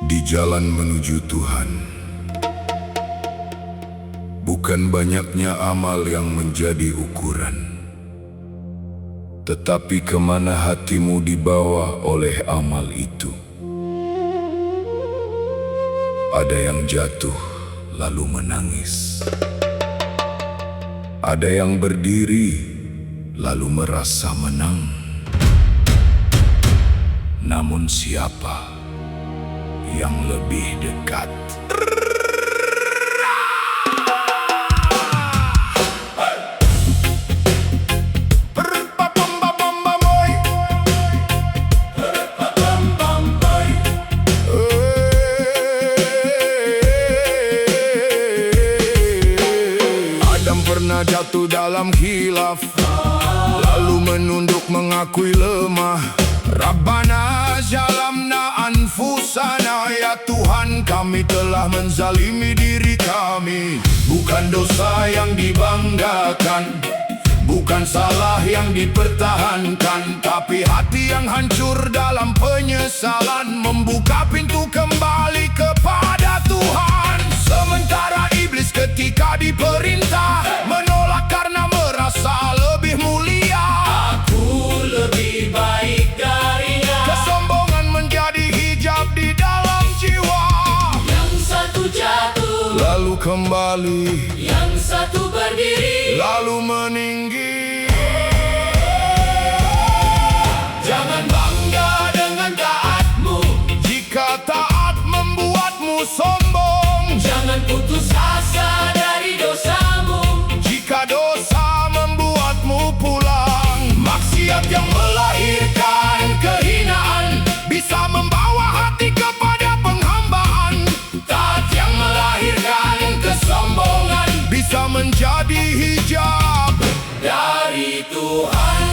Di jalan menuju Tuhan, bukan banyaknya amal yang menjadi ukuran, tetapi kemana hatimu dibawa oleh amal itu. Ada yang jatuh lalu menangis, ada yang berdiri lalu merasa menang. Namun siapa yang lebih dekat? Adam pernah jatuh dalam khilaf, lalu menunduk mengakui lemah. Rabbana zalamna anfusana, ya Tuhan kami telah menzalimi diri kami. Bukan dosa yang dibanggakan, bukan salah yang dipertahankan, tapi hati yang hancur dalam penyesalan membuka pintu kembali kepada Tuhan. Sementara iblis ketika diperintah menolak karena merasa lebih mulia. Aku lebih baik darinya. Kesombongan menjadi hijab di dalam jiwa. Yang satu jatuh, Lalu kembali, yang satu berdiri. lalu meninggi. Jangan bangga dengan taatmu, Jika taat membuatmu sombong, jangan putus asa dari dosamu. jika dosa membuatmu pulang, maksiat yang melahirkan kehinaan bisa membawa hati kepada penghambaan. Taat yang melahirkan kesombongan Bisa menjadi hijab dari Tuhan.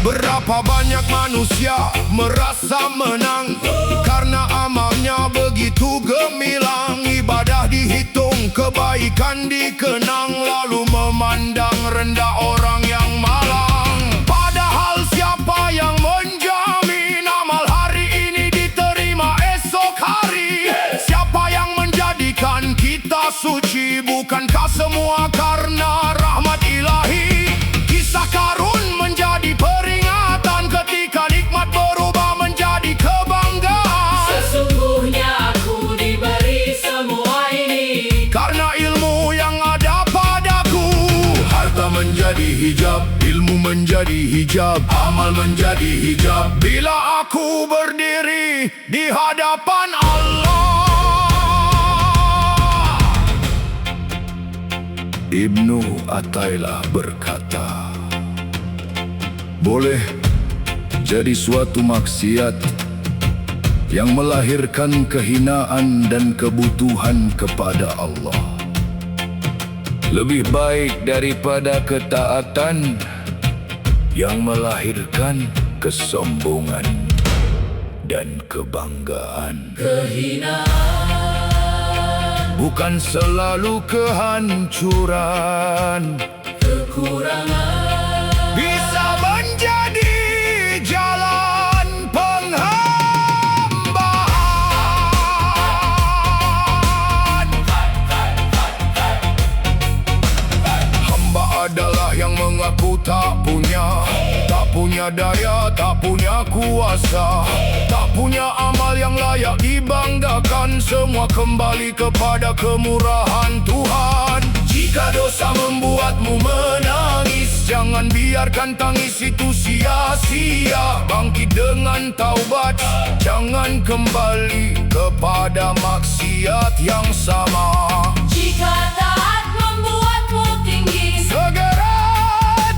Berapa banyak manusia merasa menang karena amalnya begitu gemilang. Ibadah dihitung, kebaikan dikenang, lalu memandang rendah orang yang malang. Padahal siapa yang menjamin amal hari ini diterima esok hari? Siapa yang menjadikan kita suci? Bukankah semua karena rahmat ilahi? Kisah Karun menjadi peringatan ketika nikmat berubah menjadi kebanggaan. Sesungguhnya aku diberi semua ini Karena ilmu yang ada padaku. Harta menjadi hijab, ilmu menjadi hijab, amal menjadi hijab bila aku berdiri di hadapan Allah. Ibnu Athaillah berkata, boleh jadi suatu maksiat yang melahirkan kehinaan dan kebutuhan kepada Allah lebih baik daripada ketaatan yang melahirkan kesombongan dan kebanggaan. kehinaan. Bukan selalu kehancuran Kekurangan bisa menjadi jalan penghambaan. Hamba adalah yang mengaku tak punya daya, tak punya kuasa, tak punya amal yang layak dibanggakan. Semua kembali kepada kemurahan Tuhan. Jika dosa membuatmu menangis, jangan biarkan tangis itu sia-sia. Bangkit dengan taubat, jangan kembali kepada maksiat yang sama. jika taat membuatmu tinggi, Segera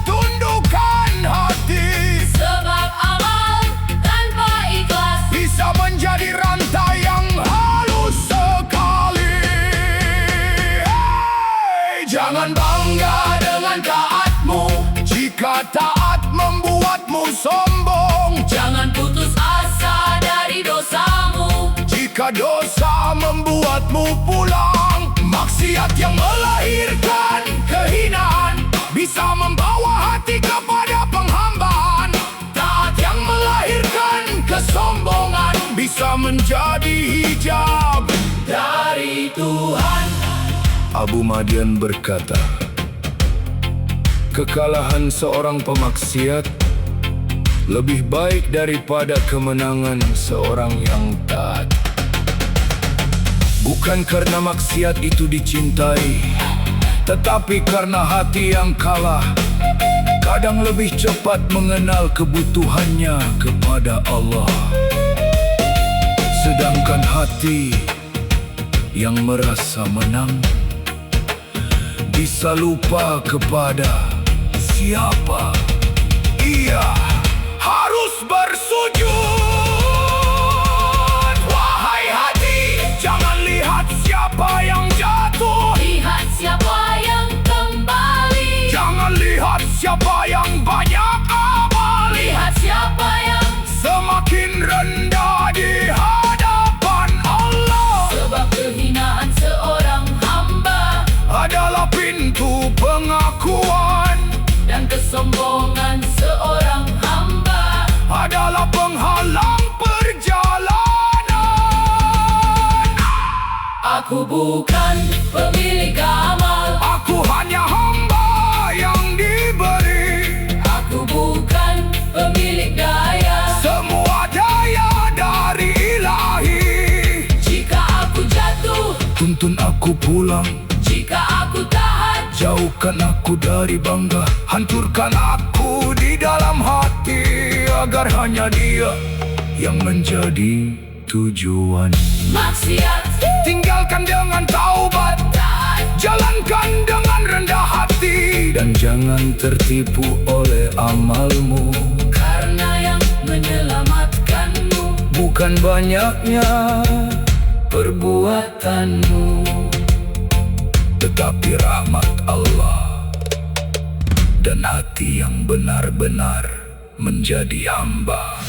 tundukkan hati, sebab amal tanpa ikhlas bisa menjadi rantai yang halus sekali. Hey, jangan bangga dengan taatmu, jika taat membuatmu sombong. Jangan putus asa dari dosamu, Jika dosa membuatmu pulang, maksiat yang melahirkan kehinaan bisa membawa hati kepada penghambaan. Abu Madian berkata, kekalahan seorang pemaksiat lebih baik daripada kemenangan seorang yang taat. Bukan karena maksiat itu dicintai, tetapi karena hati yang kalah kadang lebih cepat mengenal kebutuhannya kepada Allah. Sedangkan hati yang merasa menang bisa lupa kepada siapa ia harus bersujud. Wahai hati, jangan lihat siapa yang jatuh, Lihat siapa yang kembali. jangan lihat siapa yang banyak amal, Lihat siapa yang semakin rendah di hadapan Allah. sebab kehinaan seorang hamba Adalah pintu pengakuan, dan kesombongan seorang hamba adalah penghalang perjalanan. Aku bukan pemilik amal, Aku hanya hamba yang diberi aku bukan pemilik daya. semua daya dari Ilahi. Jika aku jatuh, Tuntun aku pulang, jika aku tahan, jauhkan aku dari bangga, hancurkan aku di dalam hati, agar hanya Dia yang menjadi tujuan. maksiat Tinggalkan dengan taubat, taat, jalankan dengan rendah hati, dan jangan tertipu oleh amalmu. karena yang menyelamatkanmu Bukan banyaknya perbuatanmu, tetapi rahmat Allah dan hati yang benar-benar menjadi hamba.